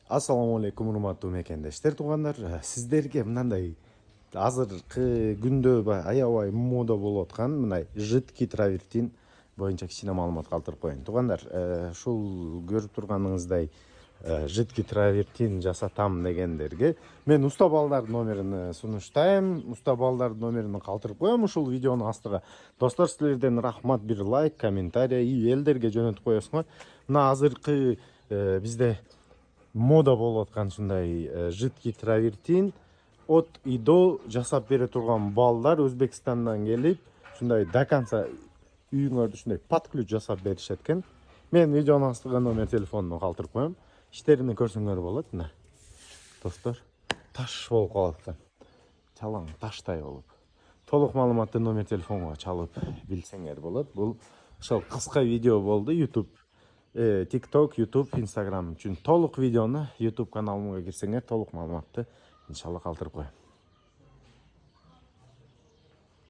Assalamu алейкум, урматтуу мекендештер, туугандар. Сиздерге мындай азыркы күндө аябай мода болуп аткан мындай жидкий травертин боюнча кичине маалымат калтырып коеюн. Туугандар, ушул көрүп турганыңыздай жидкий травертин жасатам дегендерге мен уста балдардын номерин сунуштайм. Уста балдардын номерин калтырып коем ушул видеонун астыга. Достор, силерден рахмат, бир лайк, комментарий, элдерге жөнөтүп коесуңар. Мына азыркы бизде мода болуп аткан ушундай жидкий травертин от и до жасап бере турган балдар Өзбекстандан келип, ушундай до конца үйүңөрдө ушундай под ключ жасап беришет экен. Мен видеонун астыга номер телефонун калтырып коем. Иштерин көрсөңөр болот. Мына достор, таш болуп калат экен. Чалаң таштай болуп. Толук маалыматты номер телефонго чалып билсеңер болот. Бул ошол кыска видео болду. YouTube, TikTok, YouTube, Instagram үчүн толук видеону YouTube каналымга кирсеңер толук маалыматты иншалла калтырып коем.